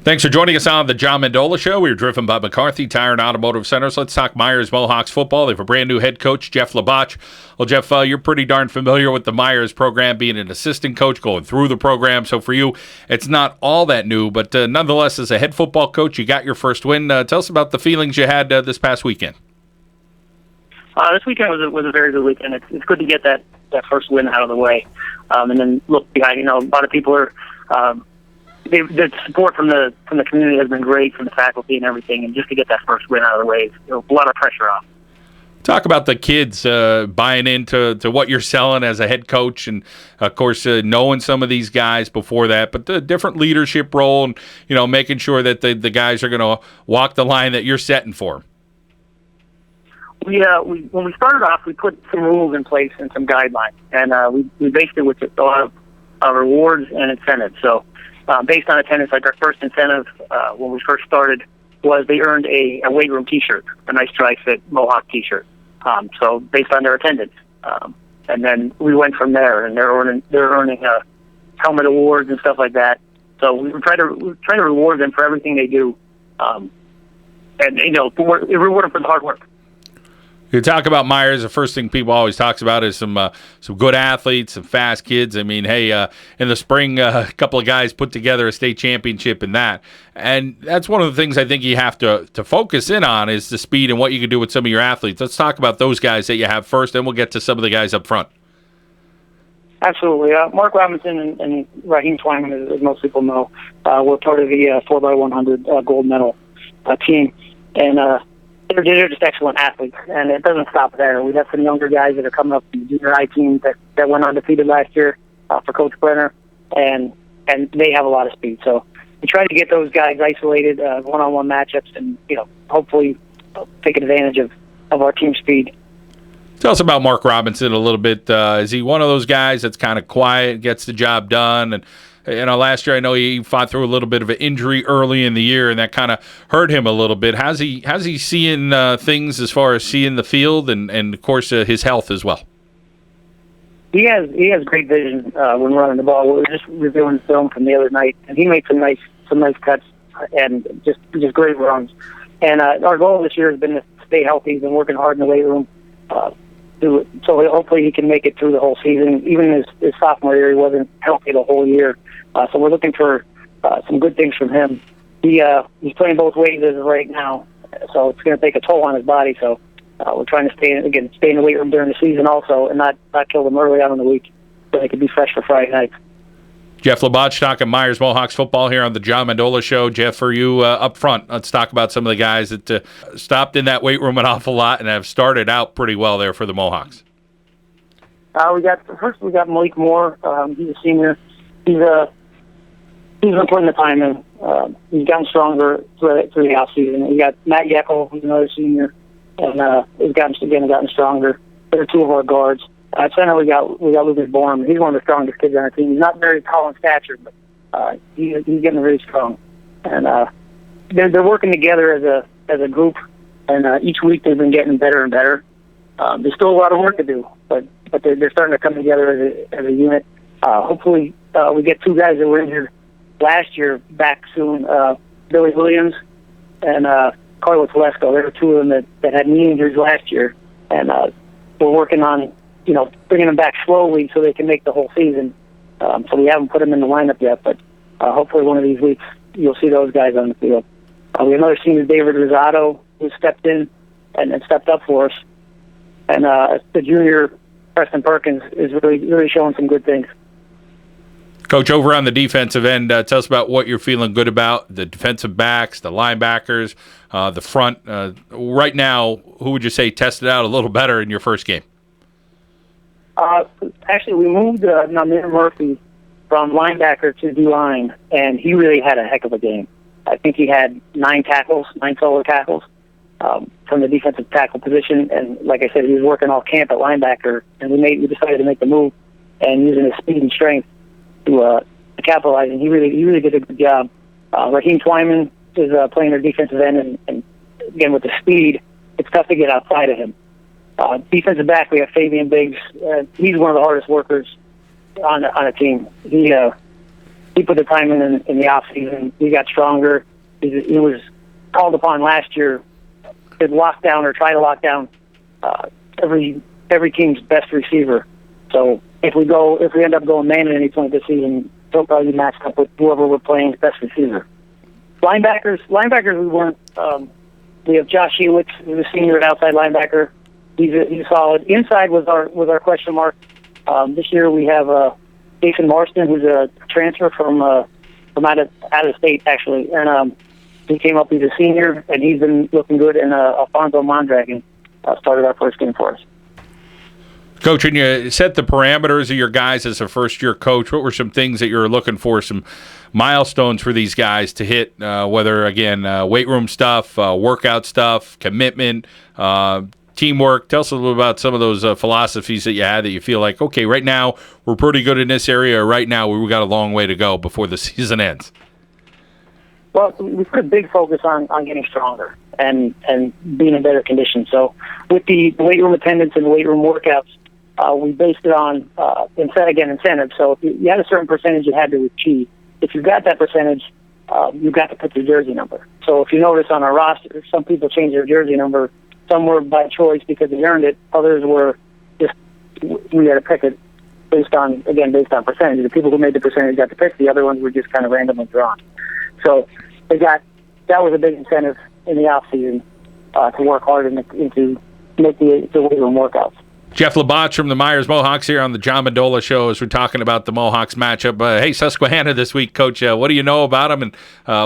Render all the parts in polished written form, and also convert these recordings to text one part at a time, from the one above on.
Thanks for joining us on the John Mendola Show. We're driven by McCarthy Tire and Automotive Centers. Let's talk Meyers Mohawks football. They have a brand new head coach, Jeff Labatch. Well, Jeff, you're pretty darn familiar with the Meyers program, being an assistant coach, going through the program. So for you, it's not all that new, but nonetheless, as a head football coach, you got your first win. Tell us about the feelings you had this past weekend. This weekend was a very good weekend. It's good to get that first win out of the way, and then look behind. A lot of people are. The support from the community has been great, from the faculty and everything, and just to get that first win out of the way, a lot of pressure off. Talk about the kids buying into what you're selling as a head coach, and of course knowing some of these guys before that, but the different leadership role, and making sure that the guys are going to walk the line that you're setting for them. When we started off, we put some rules in place and some guidelines, and we based it with a lot of rewards and incentives. So. Based on attendance, like our first incentive when we first started was they earned a weight room T-shirt, a nice dry fit Mohawk T-shirt. So based on their attendance, and then we went from there, and they're earning helmet awards and stuff like that. So we try to reward them for everything they do, and reward them for the hard work. You talk about Meyers, the first thing people always talks about is some good athletes, some fast kids. I mean, hey, in the spring, a couple of guys put together a state championship in that. And that's one of the things I think you have to focus in on is the speed and what you can do with some of your athletes. Let's talk about those guys that you have first, and we'll get to some of the guys up front. Absolutely. Mark Robinson and Raheem Twyman, as most people know, were part of the 4x100 gold medal team. And they're just excellent athletes, and it doesn't stop there. We have some younger guys that are coming up from the junior high team that went undefeated last year for Coach Brenner, and they have a lot of speed. So we try to get those guys isolated, one-on-one matchups, and hopefully take advantage of our team speed. Tell us about Mark Robinson a little bit. Is he one of those guys that's kind of quiet, gets the job done, and last year I know he fought through a little bit of an injury early in the year, and that kind of hurt him a little bit. How's he seeing things as far as seeing the field and of course his health as well? He has great vision when running the ball. We were just reviewing the film from the other night, and he made some nice cuts and just great runs. And our goal this year has been to stay healthy. He's been working hard in the weight room. So hopefully he can make it through the whole season. Even his sophomore year, he wasn't healthy the whole year. So we're looking for some good things from him. He's playing both ways as of right now, so it's going to take a toll on his body. So we're trying to stay in the weight room during the season also, and not kill them early on in the week so they can be fresh for Friday night. Jeff Labatch talking Meyers Mohawks football here on the John Mendola Show. Jeff, for you up front, let's talk about some of the guys that stopped in that weight room an awful lot and have started out pretty well there for the Mohawks. We got Maliek Moore. He's a senior. He's been putting the time in. He's gotten stronger through the offseason. We got Matt Yeckel, who's another senior, and he's gotten stronger. They're two of our guards. At center, we got Lucas Borm. He's one of the strongest kids on our team. He's not very tall in stature, but he's getting really strong. And they're working together as a group, and each week they've been getting better and better. There's still a lot of work to do, but they're starting to come together as a unit. Hopefully, we get two guys that were injured last year back soon. Billy Williams and Carlo Telesco. There were two of them that had knee injuries last year, and we're working on bringing them back slowly so they can make the whole season. So we haven't put them in the lineup yet, but hopefully one of these weeks you'll see those guys on the field. We have another senior, David Rosado, who stepped in and stepped up for us. And the junior, Preston Perkins, is really showing some good things. Coach, over on the defensive end, tell us about what you're feeling good about, the defensive backs, the linebackers, the front. Right now, who would you say tested out a little better in your first game? Actually, we moved Namir Murphy from linebacker to D-line, and he really had a heck of a game. I think he had 9 solo tackles from the defensive tackle position, and like I said, he was working all camp at linebacker, and we decided to make the move and using his speed and strength to capitalize, and he really did a good job. Raheem Twyman is playing their defensive end, and again, with the speed, it's tough to get outside of him. Defensive back, we have Fabian Biggs. He's one of the hardest workers on a team. He he put the time in the off season. We got stronger. He was called upon last year to lock down or try to lock down every team's best receiver. So if we end up going man at any point this season, he'll probably be matched up with whoever we're playing's best receiver. Linebackers we weren't. We have Josh Hewitt, who's a senior at outside linebacker. He's solid. Inside was our question mark. This year we have Jason Marston, who's a transfer from out of state actually, and he came up. He's a senior, and he's been looking good. And Alfonso Mondragon started our first game for us. Coach, and you set the parameters of your guys as a first-year coach. What were some things that you were looking for, some milestones for these guys to hit, whether, again, weight room stuff, workout stuff, commitment, teamwork? Tell us a little about some of those philosophies that you had that you feel like, okay, right now we're pretty good in this area, or right now we've got a long way to go before the season ends. Well, we put a big focus on getting stronger and being in better condition. So with the weight room attendance and the weight room workouts, we based it on, incentives. So if you had a certain percentage you had to achieve, if you got that percentage, you got to put your jersey number. So if you notice on our roster, some people changed their jersey number. Some were by choice because they earned it. Others were just, we had to pick it based on percentage. The people who made the percentage got to pick. The other ones were just kind of randomly drawn. So that was a big incentive in the off season to work hard and to make the weight room workouts. Jeff Labatch from the Meyers Mohawks here on the John Mendola Show as we're talking about the Mohawks matchup. Hey, Susquehanna this week, Coach. What do you know about them, and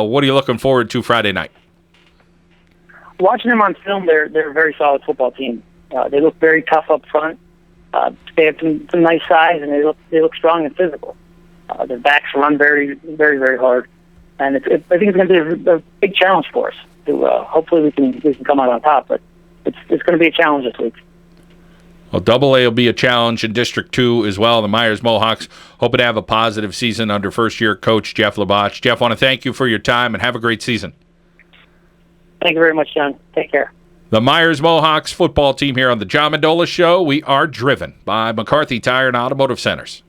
what are you looking forward to Friday night? Watching them on film, they're a very solid football team. They look very tough up front. They have some nice size, and they look strong and physical. Their backs run very, very, very hard, and I think it's going to be a big challenge for us. Hopefully, we can come out on top, but it's going to be a challenge this week. Well, Double A will be a challenge in District 2 as well. The Meyers Mohawks hoping to have a positive season under first-year coach Jeff Labatch. Jeff, I want to thank you for your time and have a great season. Thank you very much, John. Take care. The Meyers Mohawks football team here on the John Mendola Show. We are driven by McCarthy Tire and Automotive Centers.